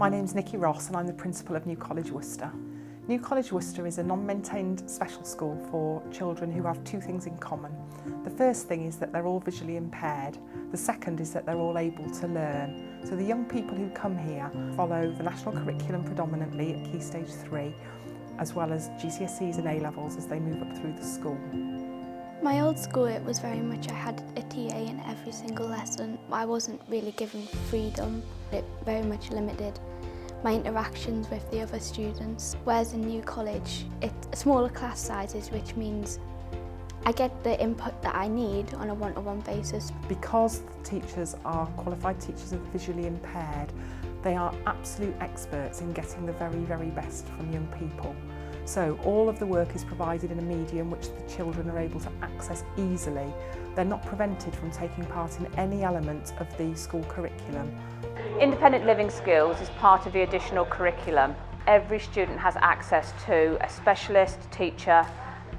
My name's Nikki Ross and I'm the principal of New College Worcester. New College Worcester is a non-maintained special school for children who have two things in common. The first thing is that they're all visually impaired. The second is that they're all able to learn. So the young people who come here follow the national curriculum predominantly at Key Stage 3, as well as GCSEs and A-levels as they move up through the school. My old school, it was very much, I had a TA in every single lesson. I wasn't really given freedom. It very much limited my interactions with the other students. Whereas in New College, it's smaller class sizes, which means I get the input that I need on a one-to-one basis. Because the teachers are qualified teachers of the visually impaired, they are absolute experts in getting the very, very best from young people. So all of the work is provided in a medium which the children are able to access easily. They're not prevented from taking part in any element of the school curriculum. Independent living skills is part of the additional curriculum. Every student has access to a specialist teacher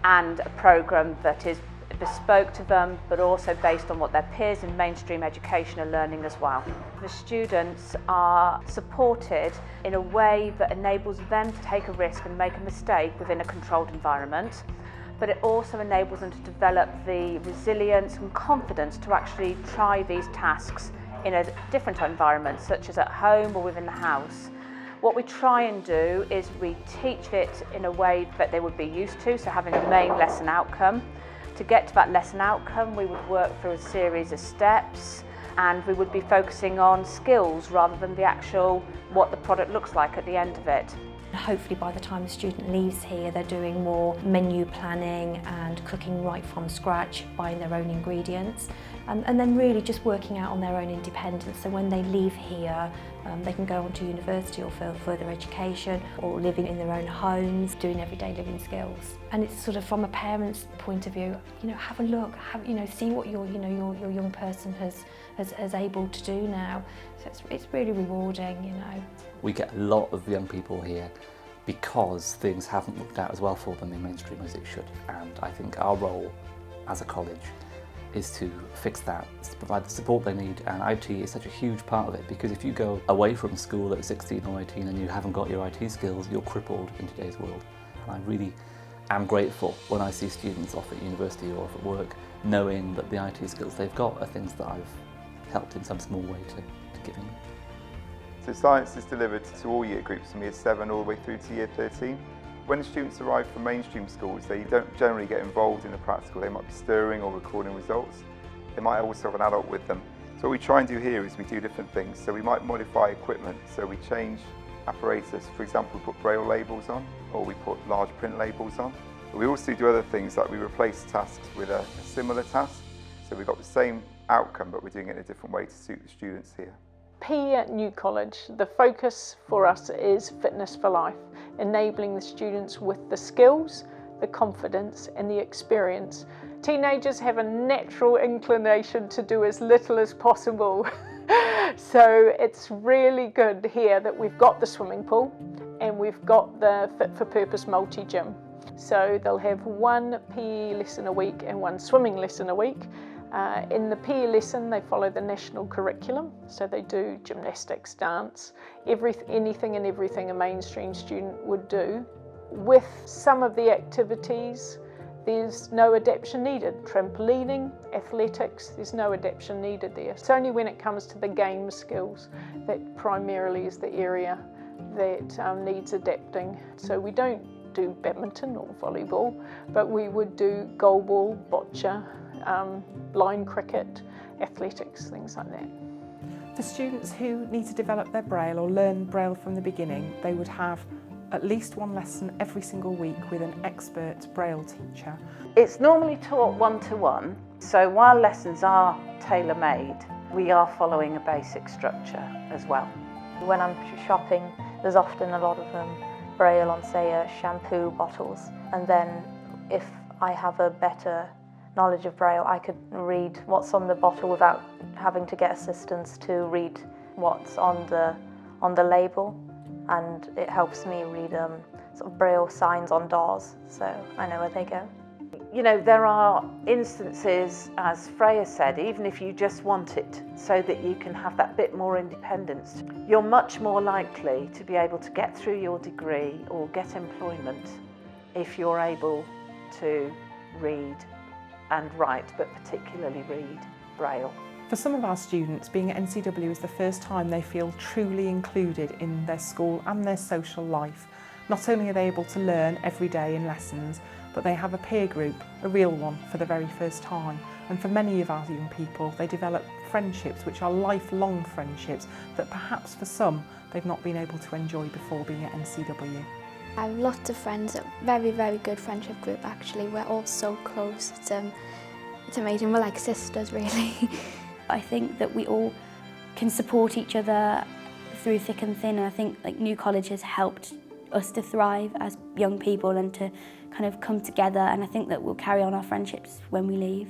and a programme that is bespoke to them, but also based on what their peers in mainstream education are learning as well. The students are supported in a way that enables them to take a risk and make a mistake within a controlled environment, but it also enables them to develop the resilience and confidence to actually try these tasks in a different environment, such as at home or within the house. What we try and do is we teach it in a way that they would be used to, so having a main lesson outcome. To get to that lesson outcome, we would work through a series of steps and we would be focusing on skills rather than the actual what the product looks like at the end of it. Hopefully by the time the student leaves here, they're doing more menu planning and cooking right from scratch, buying their own ingredients, and then really just working out on their own independence. So when they leave here, they can go on to university or further education, or living in their own homes, doing everyday living skills. And it's sort of from a parent's point of view, have a look, see what your young person has able to do now. So it's really rewarding, We get a lot of young people here because things haven't worked out as well for them in mainstream as it should. And I think our role as a college is to fix that, is to provide the support they need, and IT is such a huge part of it, because if you go away from school at 16 or 18 and you haven't got your IT skills, you're crippled in today's world. And I really am grateful when I see students off at university or off at work knowing that the IT skills they've got are things that I've helped in some small way to give them. So science is delivered to all year groups from year 7 all the way through to year 13. When the students arrive from mainstream schools, they don't generally get involved in the practical. They might be stirring or recording results. They might also have an adult with them. So what we try and do here is we do different things. So we might modify equipment. So we change apparatus. For example, we put braille labels on, or we put large print labels on. But we also do other things, like we replace tasks with a similar task. So we've got the same outcome, but we're doing it in a different way to suit the students here. PE at New College, the focus for us is fitness for life, enabling the students with the skills, the confidence and the experience. Teenagers have a natural inclination to do as little as possible. So it's really good here that we've got the swimming pool and we've got the Fit for Purpose multi-gym. So they'll have one PE lesson a week and one swimming lesson a week. In the PE lesson, they follow the national curriculum, so they do gymnastics, dance, anything and everything a mainstream student would do. With some of the activities, there's no adaptation needed. Trampolining, athletics, there's no adaptation needed there. It's only when it comes to the game skills that primarily is the area that needs adapting. So we don't do badminton or volleyball, but we would do goalball, bocce, blind cricket, athletics, things like that. For students who need to develop their braille or learn braille from the beginning, they would have at least one lesson every single week with an expert braille teacher. It's normally taught one-to-one, so while lessons are tailor-made, we are following a basic structure as well. When I'm shopping, there's often a lot of braille on, say, shampoo bottles, and then if I have a better knowledge of braille, I could read what's on the bottle without having to get assistance to read what's on the label, and it helps me read sort of braille signs on doors, so I know where they go. You know, there are instances, as Freya said, even if you just want it so that you can have that bit more independence, you're much more likely to be able to get through your degree or get employment if you're able to read and write, but particularly read Braille. For some of our students, being at NCW is the first time they feel truly included in their school and their social life. Not only are they able to learn every day in lessons, but they have a peer group, a real one, for the very first time. And for many of our young people, they develop friendships which are lifelong friendships that perhaps for some they've not been able to enjoy before being at NCW. I have lots of friends, a very, very good friendship group actually. We're all so close, it's amazing, we're like sisters really. I think that we all can support each other through thick and thin, and I think like New College has helped us to thrive as young people and to kind of come together, and I think that we'll carry on our friendships when we leave.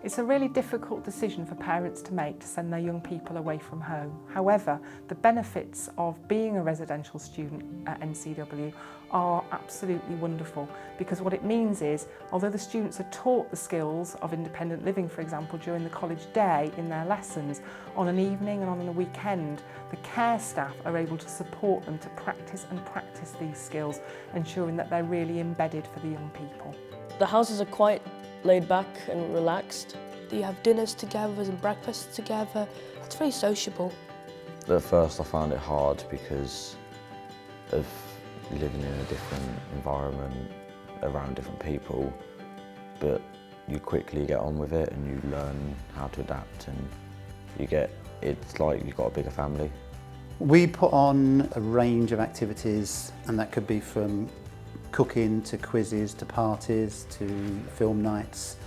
It's a really difficult decision for parents to make to send their young people away from home. However, the benefits of being a residential student at NCW are absolutely wonderful, because what it means is, although the students are taught the skills of independent living, for example, during the college day in their lessons, on an evening and on a weekend, the care staff are able to support them to practice these skills, ensuring that they're really embedded for the young people. The houses are quite laid back and relaxed. You have dinners together and breakfasts together. It's very sociable. At first I found it hard because of living in a different environment, around different people, but you quickly get on with it and you learn how to adapt, and it's like you've got a bigger family. We put on a range of activities, and that could be from cooking to quizzes to parties to film nights,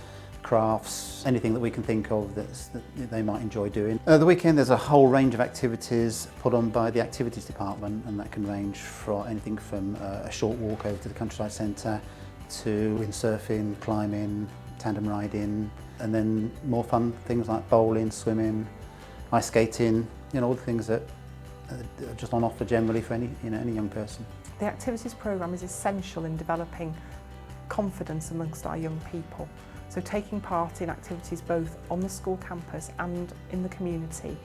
crafts, anything that we can think of that they might enjoy doing. The weekend there's a whole range of activities put on by the activities department, and that can range from anything from a short walk over to the countryside centre to windsurfing, climbing, tandem riding, and then more fun things like bowling, swimming, ice skating, you know, all the things that are just on offer generally for any young person. The activities programme is essential in developing confidence amongst our young people. So taking part in activities both on the school campus and in the community,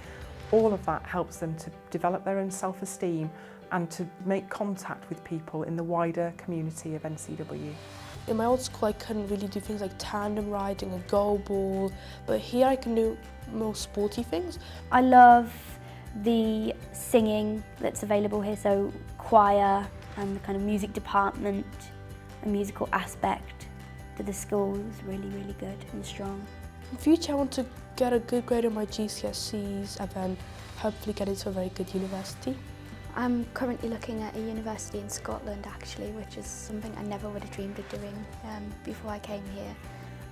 all of that helps them to develop their own self-esteem and to make contact with people in the wider community of NCW. In my old school I couldn't really do things like tandem riding and go ball, but here I can do more sporty things. I love the singing that's available here, so choir and the kind of music department and musical aspect to the school is really, really good and strong. In the future I want to get a good grade on my GCSEs and then hopefully get into a very good university. I'm currently looking at a university in Scotland actually, which is something I never would have dreamed of doing before I came here.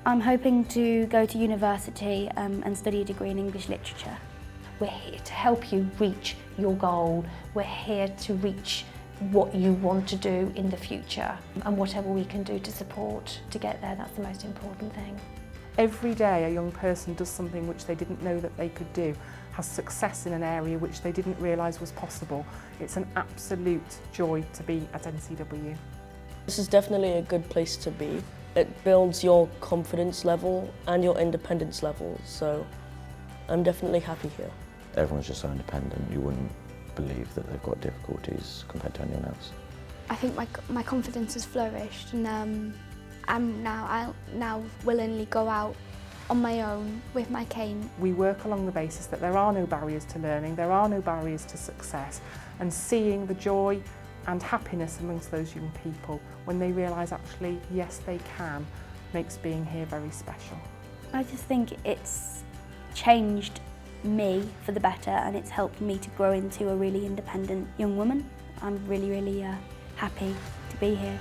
I'm hoping to go to university and study a degree in English literature. We're here to help you reach your goal. We're here to reach what you want to do in the future, and whatever we can do to support to get there, that's the most important thing. Every day a young person does something which they didn't know that they could do, has success in an area which they didn't realise was possible. It's an absolute joy to be at NCW. This is definitely a good place to be. It builds your confidence level and your independence level, so I'm definitely happy here. Everyone's just so independent, you wouldn't believe that they've got difficulties compared to anyone else. I think my confidence has flourished, and I'll now willingly go out on my own with my cane. We work along the basis that there are no barriers to learning, there are no barriers to success, and seeing the joy and happiness amongst those young people when they realise actually yes they can makes being here very special. I just think it's changed me for the better, and it's helped me to grow into a really independent young woman. I'm really, really happy to be here.